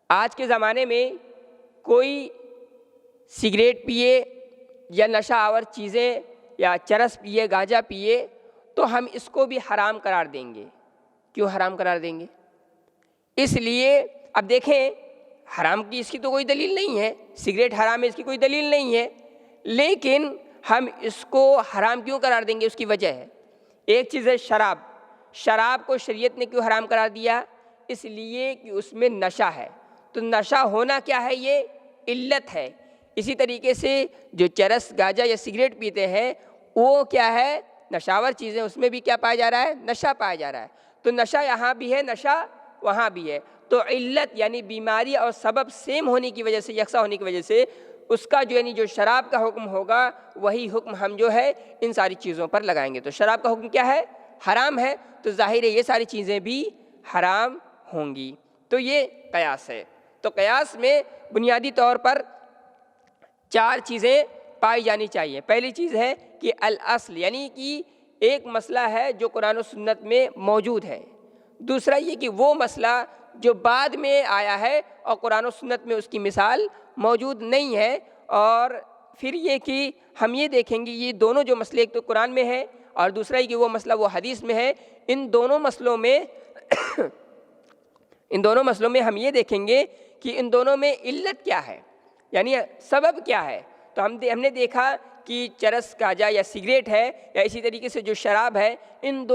آج کے زمانے میں کوئی سگریٹ پیے یا نشہ آور چیزیں یا چرس پیے، گانجا پیے، تو ہم اس کو بھی حرام قرار دیں گے۔ کیوں حرام قرار دیں گے؟ اس لیے اب دیکھیں، حرام کی اس کی تو کوئی دلیل نہیں ہے، سگریٹ حرام ہے اس کی کوئی دلیل نہیں ہے، لیکن ہم اس کو حرام کیوں قرار دیں گے؟ اس کی وجہ ہے۔ ایک چیز ہے شراب۔ شراب کو شریعت نے کیوں حرام قرار دیا؟ اس لیے کہ اس میں نشہ ہے۔ تو نشہ ہونا کیا ہے؟ یہ علت ہے۔ اسی طریقے سے جو چرس، گاجا یا سگریٹ پیتے ہیں وہ کیا ہے؟ نشاور چیزیں، اس میں بھی کیا پایا جا رہا ہے؟ نشہ پایا جا رہا ہے۔ تو نشہ یہاں بھی ہے، نشہ وہاں بھی ہے۔ تو علت یعنی بیماری اور سبب سیم ہونے کی وجہ سے، یکساں ہونے کی وجہ سے، اس کا جو یعنی جو شراب کا حکم ہوگا وہی حکم ہم جو ہے ان ساری چیزوں پر لگائیں گے۔ تو شراب کا حکم کیا ہے؟ حرام ہے، تو ظاہر ہے یہ ساری چیزیں بھی حرام ہوں گی۔ تو یہ قیاس ہے۔ تو قیاس میں بنیادی طور پر 4 چیزیں پائی جانی چاہیے۔ پہلی چیز ہے کہ الاصل، یعنی کہ ایک مسئلہ ہے جو قرآن و سنت میں موجود ہے۔ دوسرا یہ کہ وہ مسئلہ جو بعد میں آیا ہے اور قرآن و سنت میں اس کی مثال موجود نہیں ہے۔ اور پھر یہ کہ ہم یہ دیکھیں گے یہ دونوں جو مسئلے، ایک تو قرآن میں ہے اور دوسرا یہ کہ وہ مسئلہ وہ حدیث میں ہے۔ ان دونوں مسئلوں میں ہم یہ دیکھیں گے کہ ان دونوں میں علت کیا ہے، یعنی سبب کیا ہے۔ تو ہم نے دیکھا کہ چرس، گاجا یا سگریٹ ہے، یا اسی طریقے سے جو شراب ہے، ان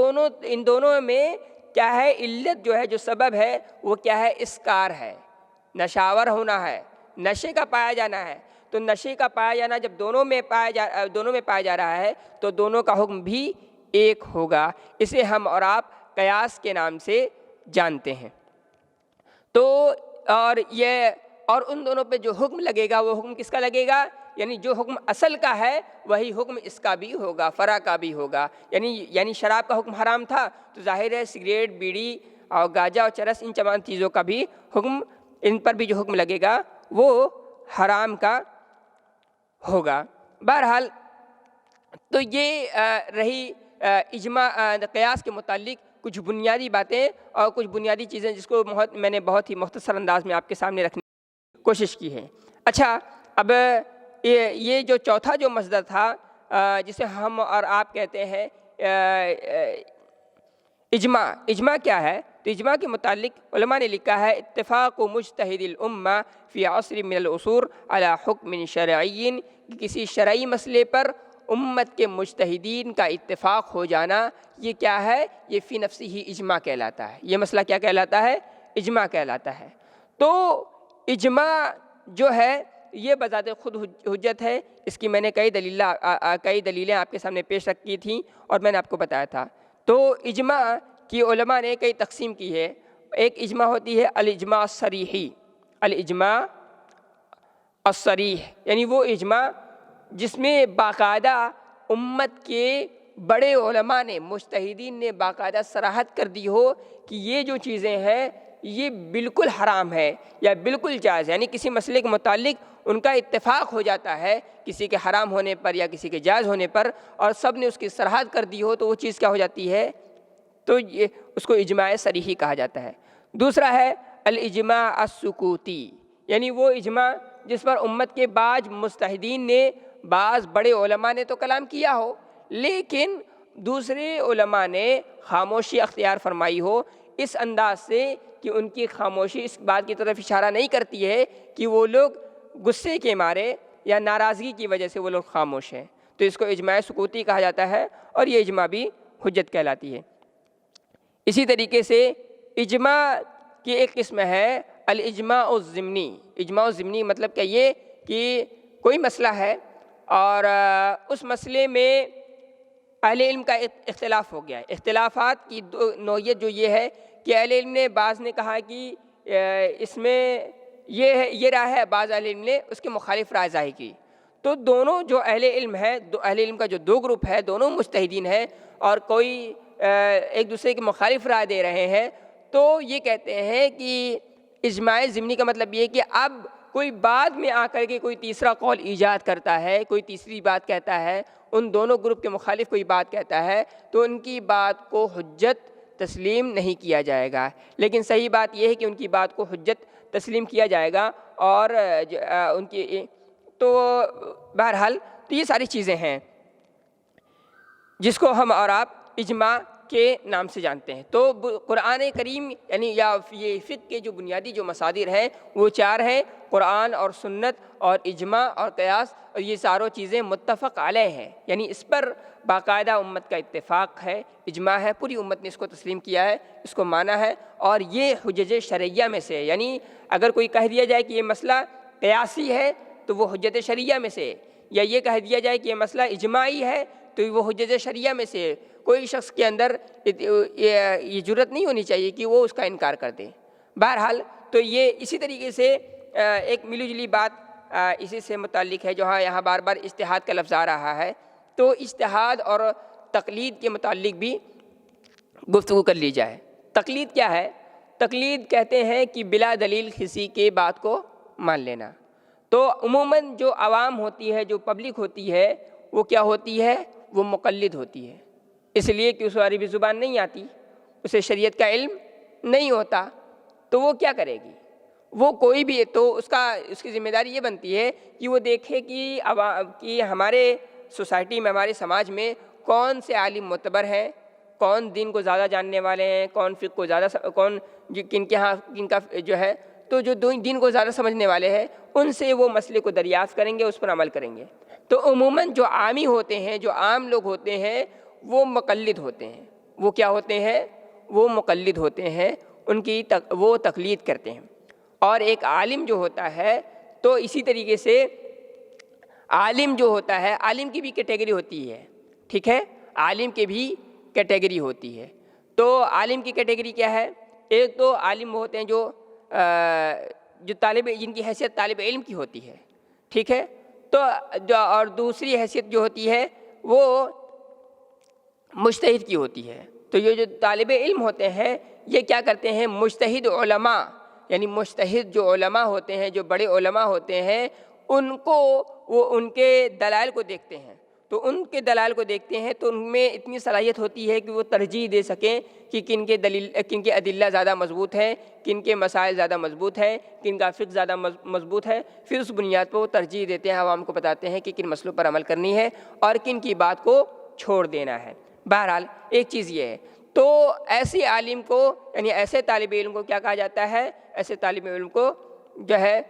دونوں میں کیا ہے؟ علت جو ہے، جو سبب ہے وہ کیا ہے؟ اسکار ہے، نشاور ہونا ہے، نشے کا پایا جانا ہے۔ تو نشے کا پایا جانا جب دونوں میں پایا جا رہا ہے تو دونوں کا حکم بھی ایک ہوگا۔ اسے ہم اور آپ قیاس کے نام سے جانتے ہیں۔ تو اور ان دونوں پہ جو حکم لگے گا وہ حکم کس کا لگے گا؟ یعنی جو حکم اصل کا ہے وہی حکم اس کا بھی ہوگا، فرع کا بھی ہوگا۔ یعنی شراب کا حکم حرام تھا تو ظاہر ہے سگریٹ، بیڑی اور گاجا اور چرس، ان تمام چیزوں کا بھی حکم، ان پر بھی جو حکم لگے گا وہ حرام کا ہوگا۔ بہرحال تو یہ رہی اجماع قیاس کے متعلق کچھ بنیادی باتیں اور کچھ بنیادی چیزیں جس کو میں نے بہت ہی مختصر انداز میں آپ کے سامنے رکھنے کی کوشش کی ہے۔ اچھا، اب یہ جو چوتھا جو مصدر تھا جسے ہم اور آپ کہتے ہیں اجماع کیا ہے؟ تو اجماع کے متعلق علماء نے لکھا ہے اتفاق مجتہد الامہ فی عصر من العصور علی حکم شرعی، کسی شرعی مسئلے پر امت کے مجتہدین کا اتفاق ہو جانا، یہ کیا ہے؟ یہ فی نفسی ہی اجماع کہلاتا ہے۔ یہ مسئلہ کیا کہلاتا ہے؟ اجماع کہلاتا ہے۔ تو اجماع جو ہے یہ بذات خود حجت ہے۔ اس کی میں نے کئی دلیلیں آپ کے سامنے پیش رکھی تھیں اور میں نے آپ کو بتایا تھا۔ تو اجماع کی علماء نے کئی تقسیم کی ہے۔ ایک اجماع ہوتی ہے الاجماع الصریحی، الاجماع الصریح، یعنی وہ اجماع جس میں باقاعدہ امت کے بڑے علماء نے، مجتہدین نے باقاعدہ صراحت کر دی ہو کہ یہ جو چیزیں ہیں یہ بالکل حرام ہے یا بالکل جائز، یعنی کسی مسئلے کے متعلق ان کا اتفاق ہو جاتا ہے کسی کے حرام ہونے پر یا کسی کے جائز ہونے پر، اور سب نے اس کی صراحت کر دی ہو تو وہ چیز کیا ہو جاتی ہے؟ تو یہ اس کو اجماع صریحی کہا جاتا ہے۔ دوسرا ہے الاجماع السکوتی، یعنی وہ اجماع جس پر امت کے بعض مجتہدین نے، بعض بڑے علماء نے تو کلام کیا ہو لیکن دوسرے علماء نے خاموشی اختیار فرمائی ہو، اس انداز سے کہ ان کی خاموشی اس بات کی طرف اشارہ نہیں کرتی ہے کہ وہ لوگ غصے کے مارے یا ناراضگی کی وجہ سے وہ لوگ خاموش ہیں، تو اس کو اجماع سکوتی کہا جاتا ہے، اور یہ اجماع بھی حجت کہلاتی ہے۔ اسی طریقے سے اجماع کی ایک قسم ہے الاجماع الضمنی۔ اجماع الضمنی مطلب کہ یہ کہ کوئی مسئلہ ہے اور اس مسئلے میں اہل علم کا اختلاف ہو گیا ہے۔ اختلافات کی نوعیت جو یہ ہے کہ اہل علم نے، بعض نے کہا کہ اس میں یہ رائے ہے، بعض اہل علم نے اس کے مخالف رائے ظاہر کی، تو دونوں جو اہل علم ہے، اہل علم کا جو دو گروپ ہے، دونوں مجتہدین ہیں اور کوئی ایک دوسرے کے مخالف رائے دے رہے ہیں، تو یہ کہتے ہیں کہ اجماع ضمنی کا مطلب یہ کہ اب کوئی بعد میں آ کر کے کوئی تیسرا قول ایجاد کرتا ہے، کوئی تیسری بات کہتا ہے، ان دونوں گروپ کے مخالف کوئی بات کہتا ہے تو ان کی بات کو حجت تسلیم نہیں کیا جائے گا، لیکن صحیح بات یہ ہے کہ ان کی بات کو حجت تسلیم کیا جائے گا۔ اور ان کی تو بہرحال تو یہ ساری چیزیں ہیں جس کو ہم اور آپ اجماع کے نام سے جانتے ہیں۔ تو قرآن کریم یعنی یا یہ فقہ کے جو بنیادی جو مصادر ہیں وہ 4 ہیں، قرآن اور سنت اور اجماع اور قیاس، اور یہ چاروں چیزیں متفق علیہ ہیں، یعنی اس پر باقاعدہ امت کا اتفاق ہے، اجماع ہے، پوری امت نے اس کو تسلیم کیا ہے، اس کو مانا ہے، اور یہ حجج شرعیہ میں سے ہے۔ یعنی اگر کوئی کہہ دیا جائے کہ یہ مسئلہ قیاسی ہے تو وہ حجت شرعیہ میں سے ہے، یا یہ کہہ دیا جائے کہ یہ مسئلہ اجماعی ہے تو وہ حجت شرعیہ میں سے ہے۔ کوئی شخص کے اندر یہ جرت نہیں ہونی چاہیے کہ وہ اس کا انکار کر دے۔ بہرحال تو یہ اسی طریقے سے ایک ملی جلی بات اسی سے متعلق ہے جو یہاں بار بار اجتہاد کا لفظ آ رہا ہے، تو اجتہاد اور تقلید کے متعلق بھی گفتگو کر لی جائے۔ تقلید کیا ہے؟ تقلید کہتے ہیں کہ بلا دلیل کسی کے بات کو مان لینا۔ تو عموماً جو عوام ہوتی ہے، جو پبلک ہوتی ہے، وہ کیا ہوتی ہے؟ وہ مقلد ہوتی ہے، اس لیے کہ اسے عربی زبان نہیں آتی، اسے شریعت کا علم نہیں ہوتا، تو وہ کیا کرے گی؟ وہ کوئی بھی، تو اس کی ذمہ داری یہ بنتی ہے کہ وہ دیکھے کہ ہمارے سوسائٹی میں، ہمارے سماج میں کون سے عالم معتبر ہیں، کون دین کو زیادہ جاننے والے ہیں، کون فقہ کو زیادہ، کن کا جو ہے، تو جو دین کو زیادہ سمجھنے والے ہیں ان سے وہ مسئلے کو دریافت کریں گے، اس پر عمل کریں گے۔ تو عموماً جو عامی ہوتے ہیں، جو عام لوگ ہوتے ہیں، وہ مقلد ہوتے ہیں۔ وہ کیا ہوتے ہیں؟ وہ مقلد ہوتے ہیں، وہ تقلید کرتے ہیں۔ اور ایک عالم جو ہوتا ہے، تو اسی طریقے سے عالم جو ہوتا ہے، عالم کی بھی کیٹیگری ہوتی ہے، ٹھیک ہے، عالم کی بھی کیٹیگری ہوتی ہے۔ تو عالم کی کیٹیگری کیا ہے؟ ایک تو عالم ہوتے ہیں جو جن کی حیثیت طالب علم کی ہوتی ہے، ٹھیک ہے، تو اور دوسری حیثیت جو ہوتی ہے وہ مجتہد کی ہوتی ہے۔ تو یہ جو طالب علم ہوتے ہیں یہ کیا کرتے ہیں؟ مجتہد علماء، یعنی مجتہد جو علماء ہوتے ہیں، جو بڑے علماء ہوتے ہیں، وہ ان کے دلائل کو دیکھتے ہیں، تو ان کے دلائل کو دیکھتے ہیں تو ان میں اتنی صلاحیت ہوتی ہے کہ وہ ترجیح دے سکیں کہ کن کے ادلہ زیادہ مضبوط ہیں، کن کے مسائل زیادہ مضبوط ہیں، کن کا فقہ زیادہ مضبوط ہے، پھر اس بنیاد پر وہ ترجیح دیتے ہیں، عوام کو بتاتے ہیں کہ کن مسئلوں پر عمل کرنی ہے اور کن کی بات کو چھوڑ دینا ہے۔ بہرحال ایک چیز یہ ہے، تو ایسے عالم کو، یعنی ایسے طالب علم کو کیا کہا جاتا ہے؟ ایسے طالب علم کو جو ہے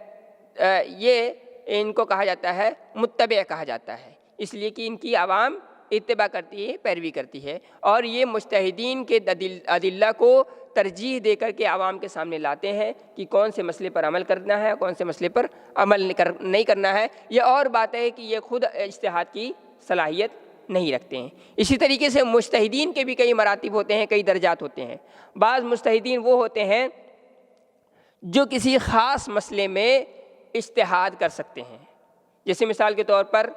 ان کو کہا جاتا ہے متبع کہا جاتا ہے، اس لیے کہ ان کی عوام اتباع کرتی ہے، پیروی کرتی ہے، اور یہ مجتہدین کے ادلہ کو ترجیح دے کر کے عوام کے سامنے لاتے ہیں کہ کون سے مسئلے پر عمل کرنا ہے، کون سے مسئلے پر عمل نہیں کرنا ہے۔ یہ اور بات ہے کہ یہ خود اجتہاد کی صلاحیت نہیں رکھتے ہیں۔ اسی طریقے سے مجتہدین کے بھی کئی مراتب ہوتے ہیں، کئی درجات ہوتے ہیں۔ بعض مجتہدین وہ ہوتے ہیں جو کسی خاص مسئلے میں اجتہاد کر سکتے ہیں، جیسے مثال کے طور پر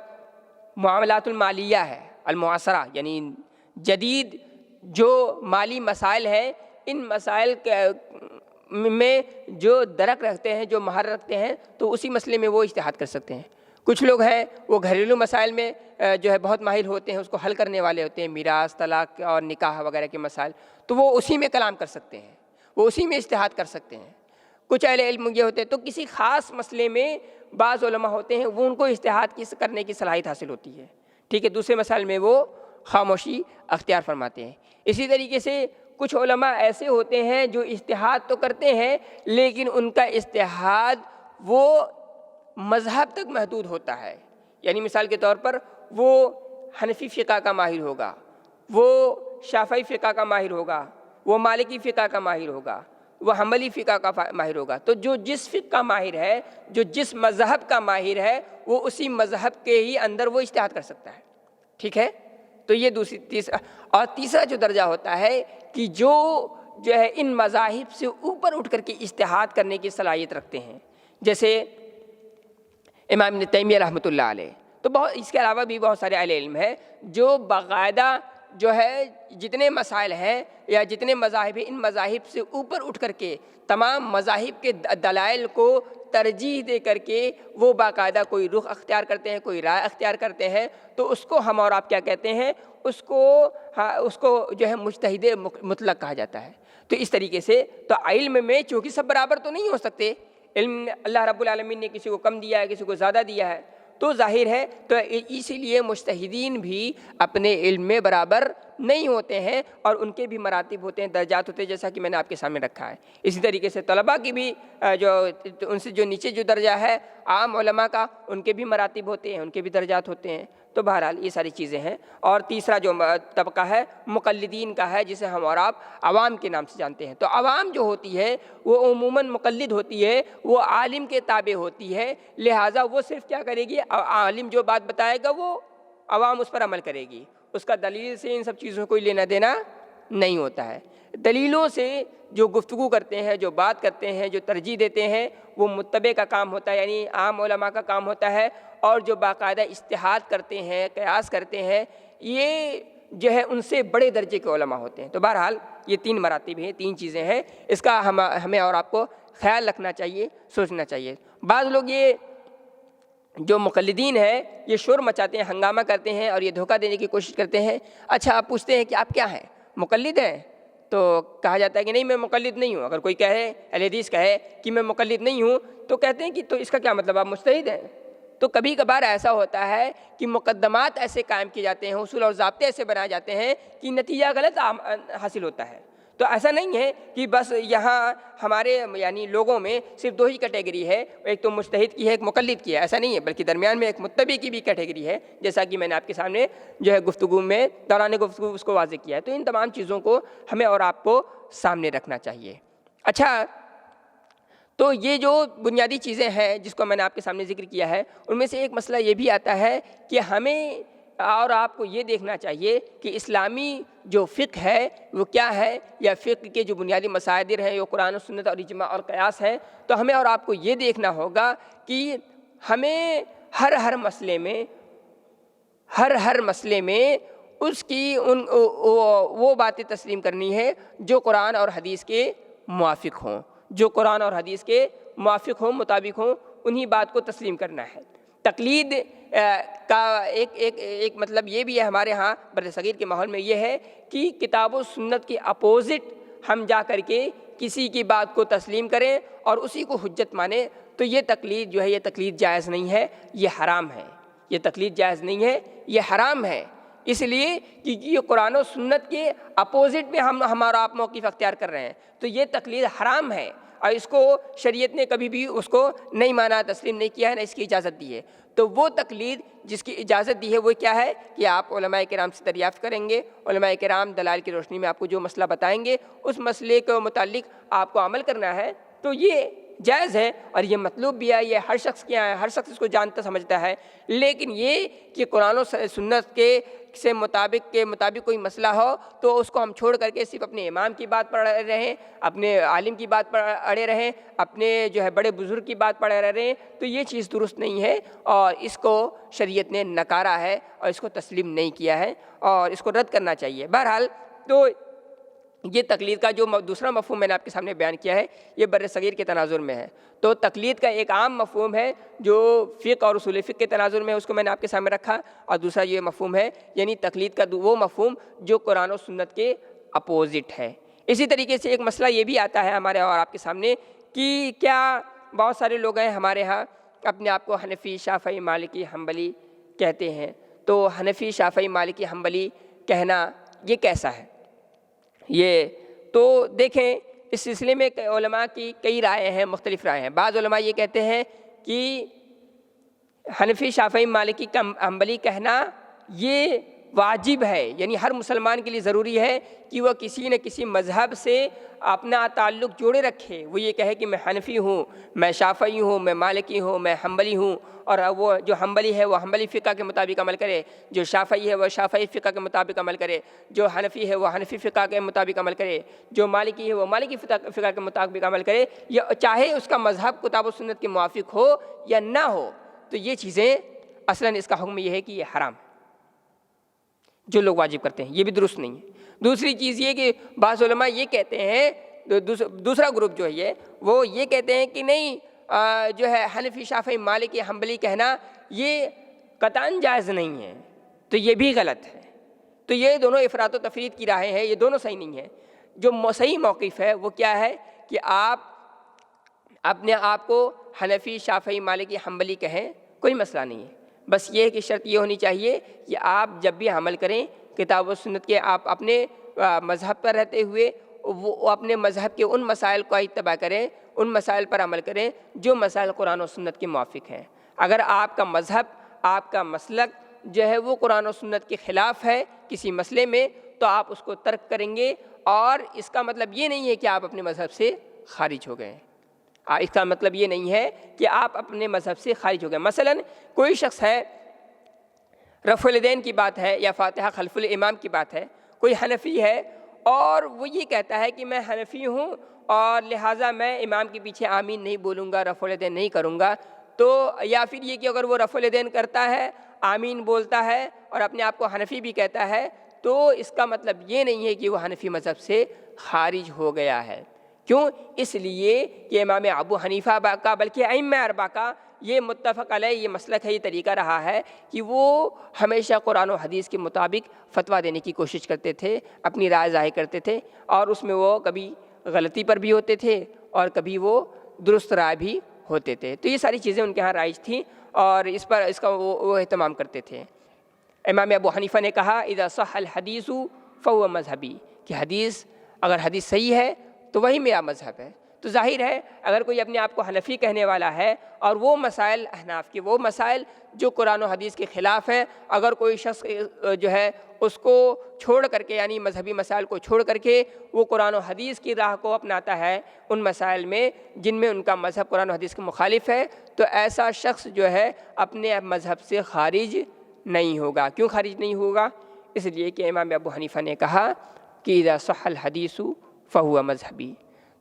معاملات المالیہ ہے، المعاصرہ، یعنی جدید جو مالی مسائل ہیں، ان مسائل میں جو درک رکھتے ہیں، جو مہارت رکھتے ہیں، تو اسی مسئلے میں وہ اجتہاد کر سکتے ہیں۔ کچھ لوگ ہیں وہ گھریلو مسائل میں جو ہے بہت ماہر ہوتے ہیں، اس کو حل کرنے والے ہوتے ہیں، میراث، طلاق اور نکاح وغیرہ کے مسائل، تو وہ اسی میں کلام کر سکتے ہیں، وہ اسی میں اجتہاد کر سکتے ہیں۔ کچھ اہل علم یہ ہوتے ہیں، تو کسی خاص مسئلے میں بعض علماء ہوتے ہیں وہ ان کو اجتہاد کرنے کی صلاحیت حاصل ہوتی ہے، ٹھیک ہے، دوسرے مسائل میں وہ خاموشی اختیار فرماتے ہیں۔ اسی طریقے سے کچھ علماء ایسے ہوتے ہیں جو اجتہاد تو کرتے ہیں لیکن ان کا اجتہاد وہ مذہب تک محدود ہوتا ہے، یعنی مثال کے طور پر وہ حنفی فقہ کا ماہر ہوگا، وہ شافعی فقہ کا ماہر ہوگا، وہ مالکی فقہ کا ماہر ہوگا، وہ حنبلی فقہ کا ماہر ہوگا۔ تو جو جس فقہ کا ماہر ہے، جو جس مذہب کا ماہر ہے، وہ اسی مذہب کے ہی اندر وہ اجتہاد کر سکتا ہے، ٹھیک ہے۔ تو یہ تیسرا جو درجہ ہوتا ہے کہ جو ہے ان مذاہب سے اوپر اٹھ کر کے اجتہاد کرنے کی صلاحیت رکھتے ہیں، جیسے امام ابن تیمیہ رحمۃ اللہ علیہ۔ تو اس کے علاوہ بھی بہت سارے اہل علم ہیں جو باقاعدہ جو ہے جتنے مسائل ہیں یا جتنے مذاہب ہیں، ان مذاہب سے اوپر اٹھ کر کے تمام مذاہب کے دلائل کو ترجیح دے کر کے وہ باقاعدہ کوئی رخ اختیار کرتے ہیں، کوئی رائے اختیار کرتے ہیں، تو اس کو ہم اور آپ کیا کہتے ہیں؟ اس کو جو ہے مجتہد مطلق کہا جاتا ہے۔ تو اس طریقے سے تو علم میں چونکہ سب برابر تو نہیں ہو سکتے، علم اللہ رب العالمین نے کسی کو کم دیا ہے، کسی کو زیادہ دیا ہے، تو ظاہر ہے تو اسی لیے مجتہدین بھی اپنے علم میں برابر نہیں ہوتے ہیں اور ان کے بھی مراتب ہوتے ہیں، درجات ہوتے ہیں، جیسا کہ میں نے آپ کے سامنے رکھا ہے۔ اسی طریقے سے طلباء کی بھی جو ان سے جو نیچے جو درجہ ہے عام علماء کا، ان کے بھی مراتب ہوتے ہیں، ان کے بھی درجات ہوتے ہیں۔ تو بہرحال یہ ساری چیزیں ہیں۔ اور تیسرا جو طبقہ ہے مقلدین کا ہے، جسے ہم اور آپ عوام کے نام سے جانتے ہیں۔ تو عوام جو ہوتی ہے وہ عموماً مقلد ہوتی ہے، وہ عالم کے تابع ہوتی ہے، لہٰذا وہ صرف کیا کرے گی، عالم جو بات بتائے گا وہ عوام اس پر عمل کرے گی، اس کا دلیل سے ان سب چیزوں کو کوئی لینا دینا نہیں ہوتا ہے۔ دلیلوں سے جو گفتگو کرتے ہیں، جو بات کرتے ہیں، جو ترجیح دیتے ہیں، وہ متبع کا کام ہوتا ہے، یعنی عام علماء کا کام ہوتا ہے۔ اور جو باقاعدہ اجتہاد کرتے ہیں، قیاس کرتے ہیں، یہ جو ہے ان سے بڑے درجے کے علماء ہوتے ہیں۔ تو بہرحال یہ تین مراتب ہیں، تین چیزیں ہیں، اس کا ہمیں اور آپ کو خیال رکھنا چاہیے، سوچنا چاہیے۔ بعض لوگ یہ جو مقلدین ہیں یہ شور مچاتے ہیں، ہنگامہ کرتے ہیں اور یہ دھوکہ دینے کی کوشش کرتے ہیں۔ اچھا آپ پوچھتے ہیں کہ آپ کیا ہیں، مقلد ہیں؟ تو کہا جاتا ہے کہ نہیں میں مقلد نہیں ہوں۔ اگر کوئی کہے، اہل حدیث کہے کہ میں مقلد نہیں ہوں، تو کہتے ہیں کہ تو اس کا کیا مطلب، آپ مجتہد ہیں؟ تو کبھی کبھار ایسا ہوتا ہے کہ مقدمات ایسے قائم کیے جاتے ہیں، اصول اور ضابطے ایسے بنائے جاتے ہیں کہ نتیجہ غلط حاصل ہوتا ہے۔ تو ایسا نہیں ہے کہ بس یہاں ہمارے یعنی لوگوں میں صرف دو ہی کیٹیگری ہے، ایک تو مجتہد کی ہے، ایک مقلد کی ہے، ایسا نہیں ہے، بلکہ درمیان میں ایک متبع کی بھی کیٹیگری ہے، جیسا کہ میں نے آپ کے سامنے جو ہے گفتگو میں دوران گفتگو اس کو واضح کیا ہے۔ تو ان تمام چیزوں کو ہمیں اور آپ کو سامنے رکھنا چاہیے۔ اچھا، تو یہ جو بنیادی چیزیں ہیں جس کو میں نے آپ کے سامنے ذکر کیا ہے، ان میں سے ایک مسئلہ یہ بھی آتا ہے کہ ہمیں اور آپ کو یہ دیکھنا چاہیے کہ اسلامی جو فقہ ہے وہ کیا ہے، یا فقہ کے جو بنیادی مصادر ہیں وہ قرآن و سنت اور اجماع اور قیاس ہیں۔ تو ہمیں اور آپ کو یہ دیکھنا ہوگا کہ ہمیں ہر مسئلے میں اس کی وہ باتیں تسلیم کرنی ہے جو قرآن اور حدیث کے موافق ہوں، جو قرآن اور حدیث کے موافق ہوں، مطابق ہوں، انہی بات کو تسلیم کرنا ہے۔ تقلید کا ایک مطلب یہ بھی ہے ہمارے ہاں برصغیر کے ماحول میں، یہ ہے کہ کتاب و سنت کے اپوزٹ ہم جا کر کے کسی کی بات کو تسلیم کریں اور اسی کو حجت مانیں، تو یہ تقلید جو ہے یہ تقلید جائز نہیں ہے، یہ حرام ہے۔ یہ تقلید جائز نہیں ہے، یہ حرام ہے، اس لیے کہ یہ قرآن و سنت کے اپوزٹ میں ہمارا آپ موقف اختیار کر رہے ہیں، تو یہ تقلید حرام ہے اور اس کو شریعت نے کبھی بھی اس کو نہیں مانا، تسلیم نہیں کیا ہے، نہ اس کی اجازت دی ہے۔ تو وہ تقلید جس کی اجازت دی ہے وہ کیا ہے کہ آپ علماء کرام سے دریافت کریں گے، علماء کرام دلائل کی روشنی میں آپ کو جو مسئلہ بتائیں گے اس مسئلے کے متعلق آپ کو عمل کرنا ہے، تو یہ جائز ہے اور یہ مطلوب بھی ہے، یہ ہر شخص کیا ہے، ہر شخص اس کو جانتا سمجھتا ہے۔ لیکن یہ کہ قرآن و سنت کے مطابق کوئی مسئلہ ہو تو اس کو ہم چھوڑ کر کے صرف اپنے امام کی بات پر اڑے رہیں، اپنے عالم کی بات پر اڑے رہیں، اپنے جو ہے بڑے بزرگ کی بات پر اڑے رہیں، تو یہ چیز درست نہیں ہے اور اس کو شریعت نے نکارا ہے اور اس کو تسلیم نہیں کیا ہے اور اس کو رد کرنا چاہیے۔ بہرحال تو یہ تقلید کا جو دوسرا مفہوم میں نے آپ کے سامنے بیان کیا ہے یہ برصغیر کے تناظر میں ہے۔ تو تقلید کا ایک عام مفہوم ہے جو فقہ اور اصول فقہ کے تناظر میں ہے، اس کو میں نے آپ کے سامنے رکھا، اور دوسرا یہ مفہوم ہے یعنی تقلید کا وہ مفہوم جو قرآن و سنت کے اپوزٹ ہے۔ اسی طریقے سے ایک مسئلہ یہ بھی آتا ہے ہمارے اور آپ کے سامنے کہ کیا بہت سارے لوگ ہیں ہمارے ہاں اپنے آپ کو حنفی، شافعی، مالکی، حنبلی کہتے ہیں، تو حنفی، شافعی، مالکی، حنبلی کہنا یہ کیسا ہے؟ یہ تو دیکھیں اس سلسلے میں علماء کی کئی رائے ہیں، مختلف رائے ہیں۔ بعض علماء یہ کہتے ہیں کہ حنفی، شافعی، مالکی، حنبلی کہنا یہ واجب ہے، یعنی ہر مسلمان کے لیے ضروری ہے کہ وہ کسی نہ کسی مذہب سے اپنا تعلق جوڑے رکھے، وہ یہ کہے کہ میں حنفی ہوں، میں شافعی ہوں، میں مالکی ہوں، میں حنبلی ہوں، اور وہ جو حنبلی ہے وہ حنبلی فقہ کے مطابق عمل کرے، جو شافعی ہے وہ شافعی فقہ کے مطابق عمل کرے، جو حنفی ہے وہ حنفی فقہ کے مطابق عمل کرے، جو مالکی ہے وہ مالکی فقہ کے مطابق عمل کرے، یا چاہے اس کا مذہب کتاب و سنت کے موافق ہو یا نہ ہو۔ تو یہ چیزیں اصلاً اس کا حکم یہ ہے کہ یہ حرام ہے، جو لوگ واجب کرتے ہیں، یہ بھی درست نہیں ہے۔ دوسری چیز یہ کہ بعض علماء یہ کہتے ہیں، دوسرا گروپ جو ہے وہ یہ کہتے ہیں کہ نہیں، جو ہے حنفی، شافعی، مالکی، حنبلی کہنا یہ قطعاً جائز نہیں ہے، تو یہ بھی غلط ہے۔ تو یہ دونوں افراط و تفرید کی راہیں ہیں، یہ دونوں صحیح نہیں ہیں۔ جو صحیح موقف ہے وہ کیا ہے کہ آپ اپنے آپ کو حنفی، شافعی، مالکی، حنبلی کہیں، کوئی مسئلہ نہیں ہے، بس یہ ہے کہ شرط یہ ہونی چاہیے کہ آپ جب بھی عمل کریں کتاب و سنت کے، آپ اپنے مذہب پر رہتے ہوئے وہ اپنے مذہب کے ان مسائل کو اتباع کریں، ان مسائل پر عمل کریں جو مسائل قرآن و سنت کے موافق ہیں۔ اگر آپ کا مذہب، آپ کا مسلک جو ہے وہ قرآن و سنت کے خلاف ہے کسی مسئلے میں، تو آپ اس کو ترک کریں گے، اور اس کا مطلب یہ نہیں ہے کہ آپ اپنے مذہب سے خارج ہو گئے۔ اس کا مطلب یہ نہیں ہے کہ آپ اپنے مذہب سے خارج ہو گئے۔ مثلا کوئی شخص ہے، رفع الیدین کی بات ہے یا فاتحہ خلف الامام کی بات ہے، کوئی حنفی ہے اور وہ یہ کہتا ہے کہ میں حنفی ہوں اور لہٰذا میں امام کے پیچھے آمین نہیں بولوں گا، رفع الیدین نہیں کروں گا، تو یا پھر یہ کہ اگر وہ رفع الیدین کرتا ہے، آمین بولتا ہے اور اپنے آپ کو حنفی بھی کہتا ہے، تو اس کا مطلب یہ نہیں ہے کہ وہ حنفی مذہب سے خارج ہو گیا ہے۔ کیوں؟ اس لیے کہ امام ابو حنیفہ کا بلکہ ائمہ اربعہ کا یہ متفق علیہ یہ مسلک ہے، یہ طریقہ رہا ہے کہ وہ ہمیشہ قرآن و حدیث کے مطابق فتویٰ دینے کی کوشش کرتے تھے، اپنی رائے ظاہر کرتے تھے، اور اس میں وہ کبھی غلطی پر بھی ہوتے تھے اور کبھی وہ درست رائے بھی ہوتے تھے۔ تو یہ ساری چیزیں ان کے ہاں رائج تھیں اور اس کا وہ اہتمام کرتے تھے۔ امام ابو حنیفہ نے کہا اذا صح الحدیث فهو مذہبی، کہ اگر حدیث صحیح ہے تو وہی میرا مذہب ہے۔ تو ظاہر ہے اگر کوئی اپنے آپ کو حنفی کہنے والا ہے اور وہ مسائل احناف کے، وہ مسائل جو قرآن و حدیث کے خلاف ہیں، اگر کوئی شخص جو ہے اس کو چھوڑ کر کے، یعنی مذہبی مسائل کو چھوڑ کر کے وہ قرآن و حدیث کی راہ کو اپناتا ہے ان مسائل میں جن میں ان کا مذہب قرآن و حدیث کے مخالف ہے، تو ایسا شخص جو ہے اپنے مذہب سے خارج نہیں ہوگا۔ کیوں خارج نہیں ہوگا؟ اس لیے کہ امام ابو حنیفہ نے کہا کہ اذا صح الحدیث فهو مذہبی۔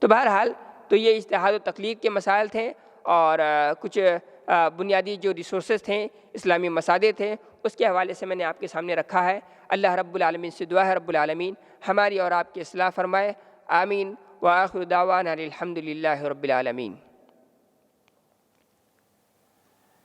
تو بہرحال تو یہ اجتہاد و تقلید کے مسائل تھے، اور کچھ بنیادی جو ریسورسز تھے، اسلامی مصادر تھے، اس کے حوالے سے میں نے آپ کے سامنے رکھا ہے۔ اللہ رب العالمین سے دعا ہے رب العالمین ہماری اور آپ کی اصلاح فرمائے، آمین۔ وآخر دعوانا الحمد للہ رب العالمین۔